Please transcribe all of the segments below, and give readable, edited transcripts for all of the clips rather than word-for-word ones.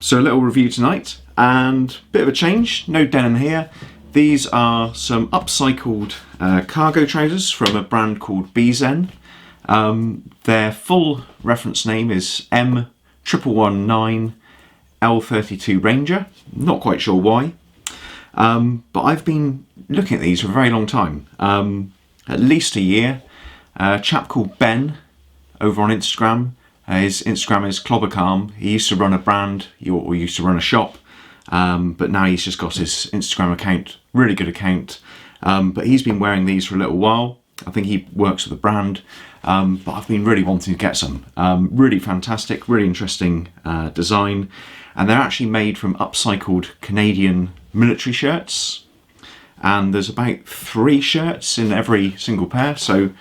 So a little review tonight, and a bit of a change, no denim here. These are some upcycled cargo trousers from a brand called Bzen. Their full reference name is M.119 L32-Ranger. Not quite sure why, but I've been looking at these for a very long time, at least a year. A chap called Ben over on Instagram. His Instagram is Clobbercalm. He used to run a brand, or used to run a shop, but now he's just got his Instagram account, really good account. But he's been wearing these for a little while. I think he works with the brand, but I've been really wanting to get some. Really fantastic, really interesting design. And they're actually made from upcycled Canadian military shirts. And there's about 3 shirts in every single pair, so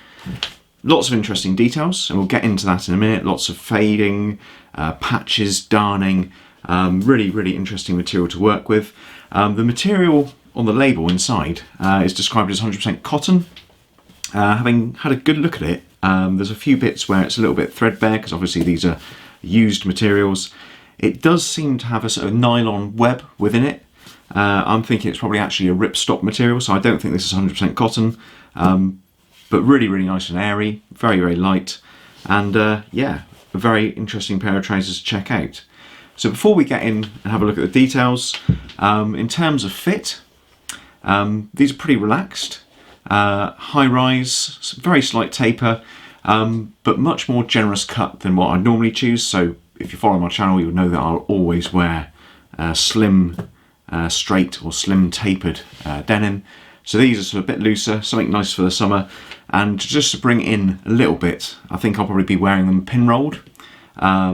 lots of interesting details, and we'll get into that in a minute. Lots of fading, patches, darning, really interesting material to work with. The material on the label inside is described as 100% cotton. Having had a good look at it, there's a few bits where it's a little bit threadbare, because obviously these are used materials. It does seem to have a sort of nylon web within it. I'm thinking it's probably actually a ripstop material, so I don't think this is 100% cotton. But really nice and airy, very light, and yeah, a very interesting pair of trousers to check out. So before we get in and have a look at the details, in terms of fit, these are pretty relaxed, high rise, very slight taper, but much more generous cut than what I normally choose. So if you follow my channel, you'll know that I'll always wear slim, straight or slim tapered denim. So these are sort of a bit looser, something nice for the summer. And just to bring in a little bit, I think I'll probably be wearing them pin-rolled,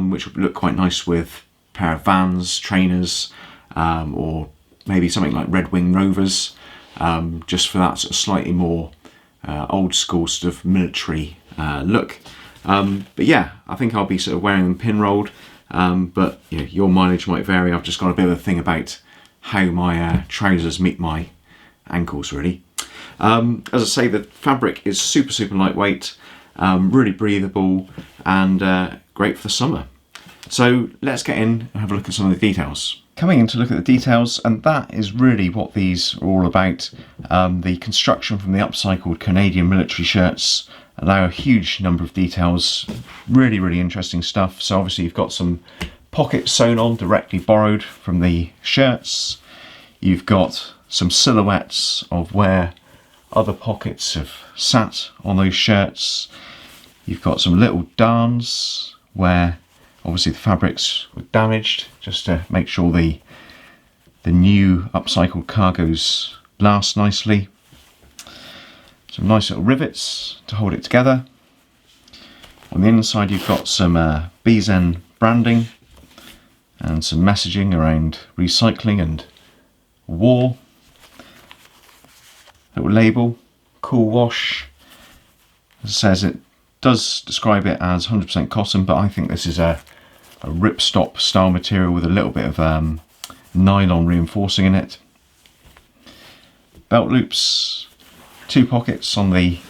which would look quite nice with a pair of Vans, trainers, or maybe something like Red Wing Rovers, just for that sort of slightly more old school sort of military look. But yeah, I think I'll be sort of wearing them pin-rolled, but you know, your mileage might vary. I've just got a bit of a thing about how my trousers meet my ankles, really. As I say, the fabric is super lightweight, really breathable, and great for the summer. So let's get in and have a look at some of the details. Coming in to look at the details, and that is really what these are all about. The construction from the upcycled Canadian military shirts allow a huge number of details, really interesting stuff. So obviously you've got some pockets sewn on, directly borrowed from the shirts. You've got some silhouettes of where other pockets have sat on those shirts. You've got some little darns where obviously the fabrics were damaged, just to make sure the new upcycled cargoes last nicely. Some nice little rivets to hold it together. On the inside you've got some Bzen branding and some messaging around recycling and war. Little label, cool wash. As it says, it does describe it as 100% cotton, but I think this is a ripstop style material with a little bit of nylon reinforcing in it. Belt loops, 2 pockets on the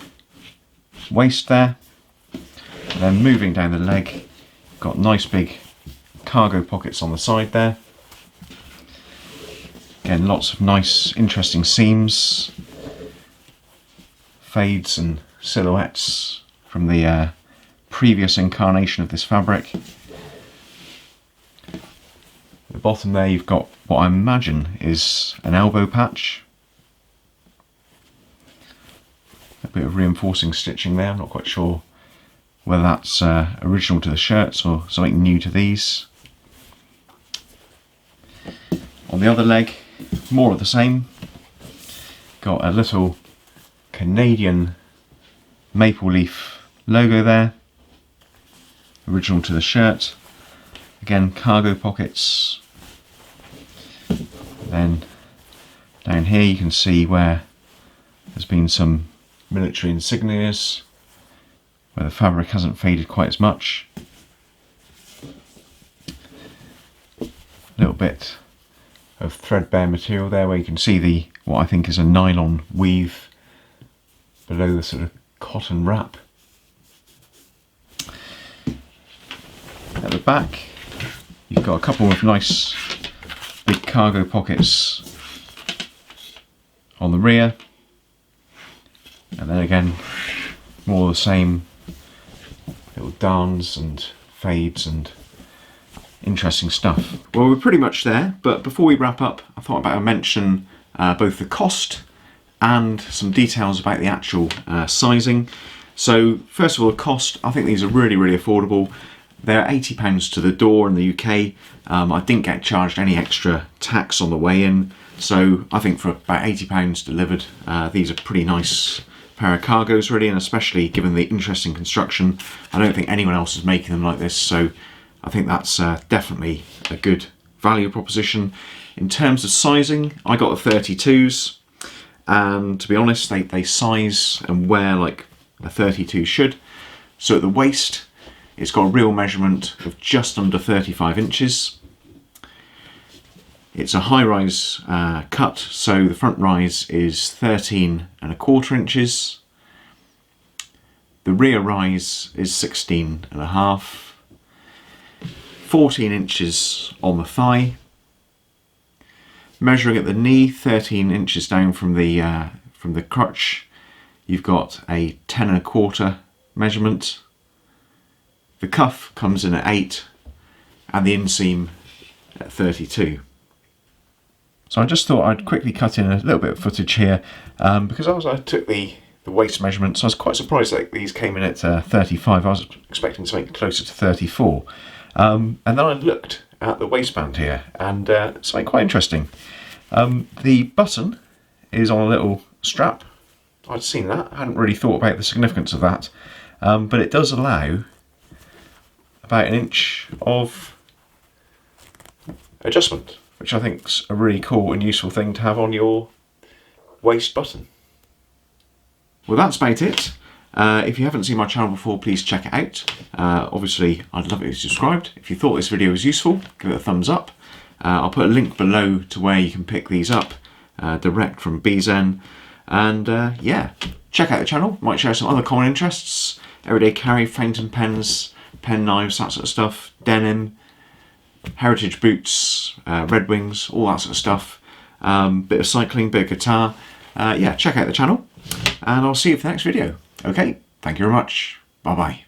waist there, and then moving down the leg, got nice big cargo pockets on the side there. Again, lots of nice interesting seams, fades and silhouettes from the previous incarnation of this fabric. At the bottom there you've got what I imagine is an elbow patch. A bit of reinforcing stitching there, I'm not quite sure whether that's original to the shirts or something new to these. On the other leg, more of the same. Got a little Canadian maple leaf logo there, original to the shirt. Again, cargo pockets. Then down here you can see where there's been some military insignias, where the fabric hasn't faded quite as much. A little bit of threadbare material there, where you can see what I think is a nylon weave below the sort of cotton wrap. At the back You've got a couple of nice big cargo pockets on the rear, and then again more of the same little darns and fades and interesting stuff. Well, we're pretty much there, but before we wrap up, I thought I'd mention both the cost and some details about the actual sizing. So first of all, the cost. I think these are really, really affordable. They're £80 to the door in the UK. I didn't get charged any extra tax on the way in, so I think for about £80 delivered, these are pretty nice pair of cargos really, and especially given the interesting construction, I don't think anyone else is making them like this, so I think that's definitely a good value proposition. In terms of sizing, I got the 32s, and to be honest, they size and wear like a 32 should. So at the waist, it's got a real measurement of just under 35 inches. It's a high-rise cut, so the front rise is 13¼ inches. The rear rise is 16½. 14 inches on the thigh. Measuring at the knee, 13 inches down from the crotch, you've got a 10¼ measurement. The cuff comes in at 8 and the inseam at 32. So I just thought I'd quickly cut in a little bit of footage here because as I took the waist measurements, I was quite surprised that these came in at 35. I was expecting something closer to 34. And then I looked at the waistband here, and something quite interesting. The button is on a little strap. I'd seen that, I hadn't really thought about the significance of that, but it does allow about 1 inch of adjustment, which I think's a really cool and useful thing to have on your waist button. Well, that's about it. If you haven't seen my channel before, please check it out. Obviously, I'd love it if you subscribed. If you thought this video was useful, give it a thumbs up. I'll put a link below to where you can pick these up direct from Bzen. And yeah, check out the channel. Might share some other common interests: everyday carry, fountain pens, pen knives, that sort of stuff, denim, heritage boots, Red Wings, all that sort of stuff. Bit of cycling, bit of guitar. Yeah, check out the channel, and I'll see you for the next video. Okay, thank you very much. Bye bye.